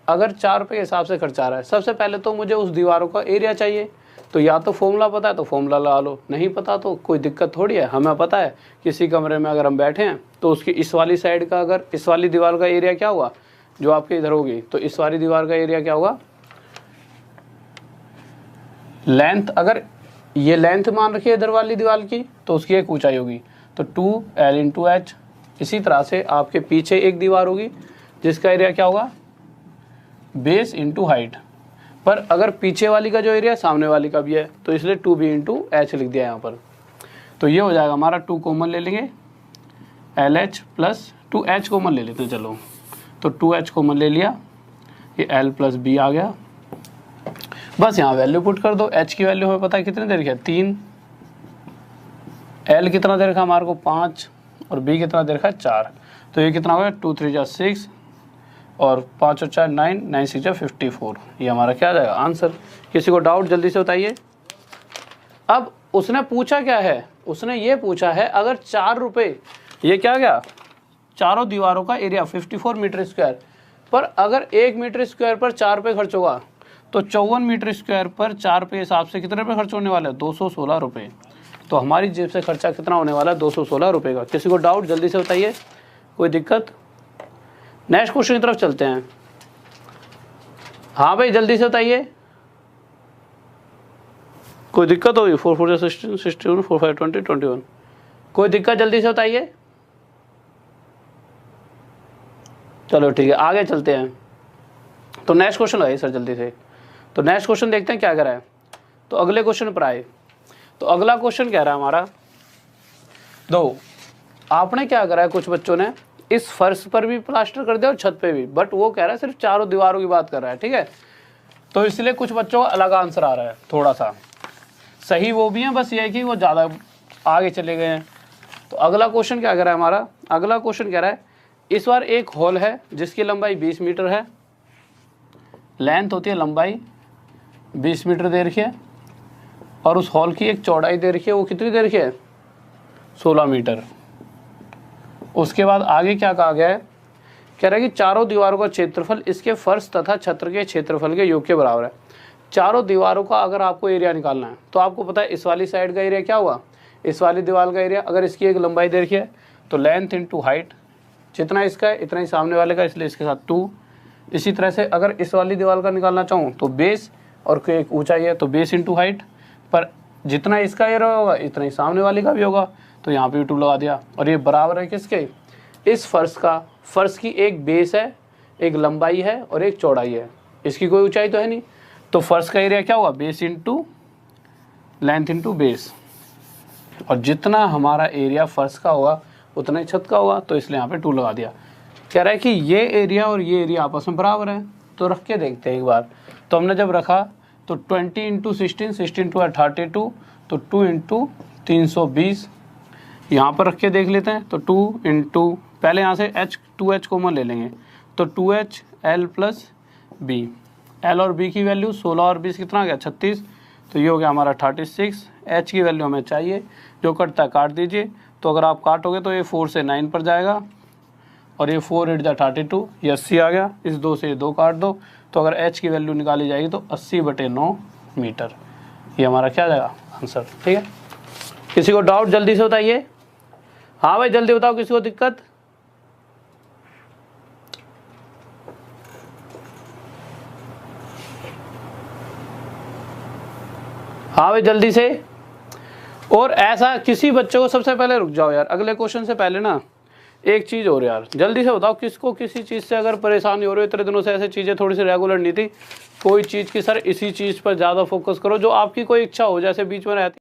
Speaker 1: अगर 4 रुपये के हिसाब से खर्च आ रहा है, सबसे पहले तो मुझे उस दीवारों का एरिया चाहिए। तो या तो फॉर्मूला पता है तो फॉर्मूला लगा लो, नहीं पता तो कोई दिक्कत थोड़ी है। हमें पता है किसी कमरे में अगर हम बैठे हैं तो उसकी इस वाली साइड का, अगर इस वाली दीवार का एरिया क्या हुआ जो आपके इधर होगी, तो इस वाली दीवार का एरिया क्या होगा लेंथ, अगर ये लेंथ मान रखी है इधर वाली दीवार की तो उसकी एक ऊंचाई होगी, तो 2L × H। इसी तरह से आपके पीछे एक दीवार होगी जिसका एरिया क्या होगा बेस × हाइट। पर अगर पीछे वाली का जो एरिया सामने वाली का भी है तो इसलिए 2B × H लिख दिया यहाँ पर। तो ये हो जाएगा हमारा 2 कॉमन ले लेंगे, LH + 2H कॉमन ले लेते हैं, चलो तो 2H कॉमन ले लिया, ये L + B आ गया। बस यहाँ वैल्यू पुट कर दो। H की वैल्यू हमें पता है कितने दे रखी है 3, L कितना दे रखा है हमारे को 5, और B कितना दे रखा है 4। तो ये कितना होगा 2 × 3 = 6, और 5 और 4 9, 9 × 6 = 54। ये हमारा क्या आ जाएगा आंसर। किसी को डाउट जल्दी से बताइए। अब उसने पूछा क्या है, उसने ये पूछा है अगर 4 रुपये, ये क्या गया चारों दीवारों का एरिया 54 मीटर स्क्वायर, पर अगर 1 मीटर स्क्वायर पर 4 रुपये खर्च होगा तो 54 मीटर स्क्वायर पर 4 पे हिसाब से कितने रुपये खर्च होने वाला है? 216 रुपये। तो हमारी जेब से खर्चा कितना होने वाला है? 216 रुपये का। किसी को डाउट जल्दी से बताइए, कोई दिक्कत? नेक्स्ट क्वेश्चन की तरफ चलते हैं। हाँ भाई जल्दी से बताइए, कोई दिक्कत होगी? 4 4 16 61 4 5 20 21, कोई दिक्कत? जल्दी से बताइए। चलो ठीक है, आगे चलते हैं। तो नेक्स्ट क्वेश्चन आइए सर जल्दी से। तो नेक्स्ट क्वेश्चन देखते हैं क्या करा है। तो अगले क्वेश्चन पर आए। तो अगला क्वेश्चन कह रहा है हमारा, दो आपने क्या करा है, कुछ बच्चों ने इस फर्श पर भी प्लास्टर कर दिया और छत पे भी, बट वो कह रहा है सिर्फ चारों दीवारों की बात कर रहा है, ठीक है। तो इसलिए कुछ बच्चों का अलग आंसर आ रहा है, थोड़ा सा सही वो भी है, बस ये है कि वो ज़्यादा आगे चले गए हैं। तो अगला क्वेश्चन क्या कह रहा है हमारा, अगला क्वेश्चन कह रहा है इस बार एक हॉल है जिसकी लंबाई 20 मीटर है, लेंथ होती है लंबाई 20 मीटर दे रखी है, और उस हॉल की एक चौड़ाई दे रखी है, वो कितनी दे रखी है? 16 मीटर। उसके बाद आगे क्या कहा गया है, कह रहा है कि चारों दीवारों का क्षेत्रफल इसके फर्श तथा छत्र के क्षेत्रफल के योग के बराबर है। चारों दीवारों का अगर आपको एरिया निकालना है तो आपको पता है इस वाली साइड का एरिया क्या हुआ, इस वाली दीवार का एरिया, अगर इसकी एक लंबाई दे रखी है तो लेंथ इंटू हाइट, जितना इसका है इतना ही सामने वाले का, इसलिए इसके साथ 2। इसी तरह से अगर इस वाली दीवार का निकालना चाहूँ तो बेस और एक ऊंचाई है तो बेस इंटू हाइट, पर जितना इसका एरिया होगा इतना ही सामने वाले का भी होगा, तो यहाँ पे 2 लगा दिया। और ये बराबर है किसके, इस फर्श का। फर्श की एक बेस है, एक लंबाई है और एक चौड़ाई है, इसकी कोई ऊंचाई तो है नहीं, तो फर्श का एरिया क्या हुआ, base into length into base, और जितना हमारा एरिया फर्श का होगा उतना ही छत का होगा, तो इसलिए यहाँ पे 2 लगा दिया। कह रहा है कि ये एरिया और ये एरिया आपस में बराबर है, तो रख के देखते हैं एक बार। तो हमने जब रखा तो 20 इंटू 16, 16 टू 32, तो 2 इंटू 320 यहाँ पर रख के देख लेते हैं। तो 2 इंटू, पहले यहाँ से टू एच कॉमन ले लेंगे, तो 2h l plus B, L और बी की वैल्यू 16 और 20 कितना आ गया 36, तो ये हो गया हमारा 36। h की वैल्यू हमें चाहिए, जो कटता है काट दीजिए। तो अगर आप काटोगे तो ये 4 से 9 पर जाएगा, और ये 4 8 32, ये 80 आ गया। इस 2 से ये 2 काट दो, तो अगर h की वैल्यू निकाली जाएगी तो 80/9 मीटर, ये हमारा क्या जाएगा आंसर, ठीक है। किसी को डाउट जल्दी से बताइए, हाँ भाई जल्दी बताओ, किसी को दिक्कत? हाँ भाई जल्दी से। और ऐसा किसी बच्चे को, सबसे पहले रुक जाओ यार, अगले क्वेश्चन से पहले ना एक चीज़ और यार, जल्दी से बताओ किसको किसी चीज़ से अगर परेशानी हो रही है, इतने दिनों से ऐसे चीज़ें थोड़ी सी रेगुलर नहीं थी, कोई चीज़ की सर इसी चीज़ पर ज़्यादा फोकस करो, जो आपकी कोई इच्छा हो, जैसे बीच में रहती